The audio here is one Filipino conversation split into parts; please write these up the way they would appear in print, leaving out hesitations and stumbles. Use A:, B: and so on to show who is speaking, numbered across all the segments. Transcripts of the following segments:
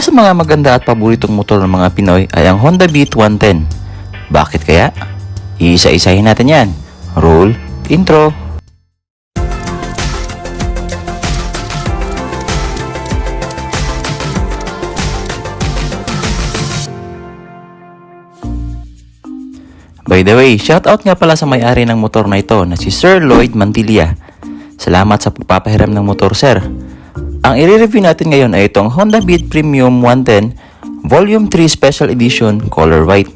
A: Isa sa mga maganda at paboritong motor ng mga Pinoy ay ang Honda Beat 110. Bakit kaya? Iisa-isahin natin yan. Roll, intro. By the way, shoutout nga pala sa may-ari ng motor na ito na si Sir Lloyd Mantilla. Salamat sa pagpapahiram ng motor, sir. Ang i-review natin ngayon ay itong Honda Beat Premium 110 Volume 3 Special Edition Color White.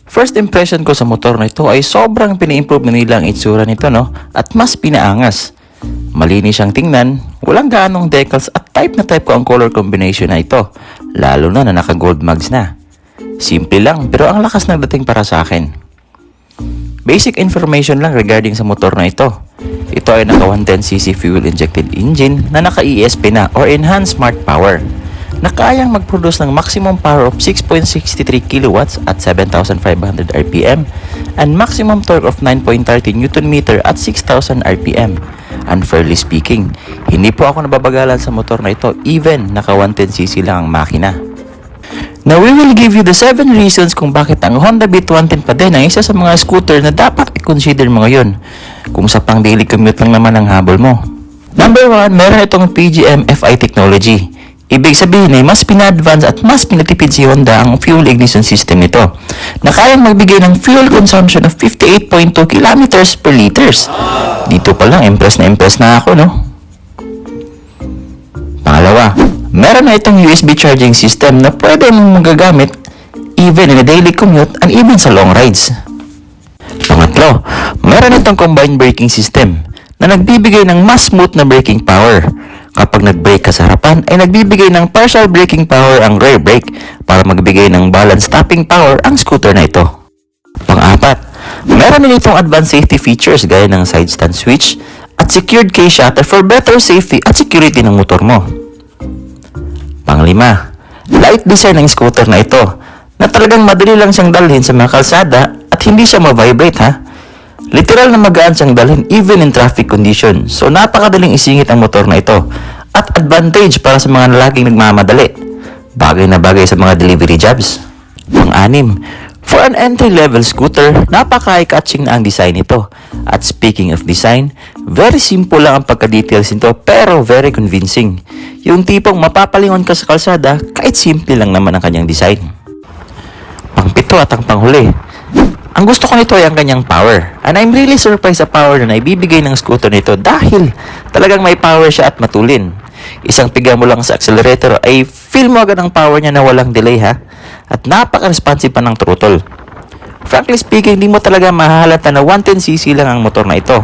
A: First impression ko sa motor na ito ay sobrang pina-improve na nila ang itsura nito, no? At mas pinaangas. Malinis siyang tingnan, walang gaanong decals at type na type ko ang color combination na ito, lalo na naka-gold mags na. Simple lang pero ang lakas ng dating para sa akin. Basic information lang regarding sa motor na ito. Ito ay naka 110cc fuel-injected engine na naka-ESP na or Enhanced Smart Power na kayang mag-produce ng maximum power of 6.63 kilowatts at 7,500 RPM and maximum torque of 9.30 Nm at 6,000 RPM. And fairly speaking, hindi po ako nababagalan sa motor na ito even naka 110cc lang ang makina. Now, we will give you the 7 reasons kung bakit ang Honda Beat 110 pa din ang isa sa mga scooter na dapat i-consider mo ngayon kung sa pang daily commute lang naman ang habol mo. Number 1, meron itong PGM FI technology. Ibig sabihin ay mas pina-advance at mas pinatipid si Honda ang fuel ignition system nito na kayang magbigay ng fuel consumption of 58.2 km per liters. Dito pa lang, impress na ako, no? Pangalawa, meron na itong USB charging system na pwede mong magagamit even in a daily commute and even sa long rides. Pangatlo, meron itong combined braking system na nagbibigay ng mas smooth na braking power. Kapag nag-brake ka sa harapan, ay nagbibigay ng partial braking power ang rear brake para magbigay ng balance stopping power ang scooter na ito. Pang-apat, meron din itong advanced safety features gaya ng side stand switch at secured case shutter for better safety at security ng motor mo. Panglima, light design ng scooter na ito na talagang madali lang siyang dalhin sa mga kalsada at hindi siya ma-vibrate, ha. Literal na magaan siyang dalhin even in traffic condition. So napakadaling isingit ang motor na ito at advantage para sa mga laging nagmamadali. Bagay na bagay sa mga delivery jobs. Pang-anim, for an entry-level scooter, napaka-eye-catching na ang design nito. At speaking of design, very simple lang ang pagka-details nito pero very convincing. Yung tipong mapapalingon ka sa kalsada kahit simple lang naman ang kanyang design. Pang-pito at ang panghuli, ang gusto ko nito ay ang kanyang power. And I'm really surprised sa power na naibibigay ng scooter nito dahil talagang may power siya at matulin. Isang piga mo lang sa accelerator ay feel mo agad ang power niya na walang delay, ha. At napaka-responsive pa ng throttle. Frankly speaking, hindi mo talaga mahahalata na 110cc lang ang motor na ito.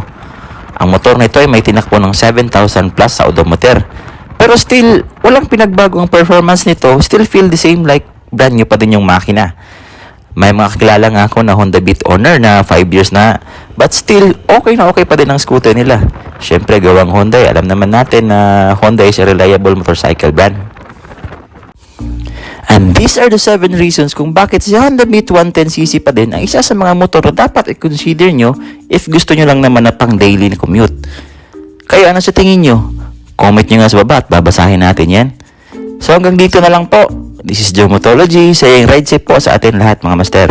A: Ang motor na ito ay may tinakbo ng 7,000 plus sa odometer. Pero still, walang pinagbago ang performance nito. Still feel the same like brand new pa din yung makina. May mga kakilala nga ako na Honda Beat owner na 5 years na, but still, okay na okay pa din ang scooter nila. Syempre, gawang Honda, alam naman natin na Honda is a reliable motorcycle brand. And these are the 7 reasons kung bakit si Honda Beat 110cc pa din ang isa sa mga motor na dapat i-consider nyo if gusto nyo lang naman na pang daily na commute. Kaya ano sa tingin nyo? Comment nyo nga sa baba at babasahin natin yan. So hanggang dito na lang po. This is Joe Motology, saying ride safe po sa atin lahat mga master.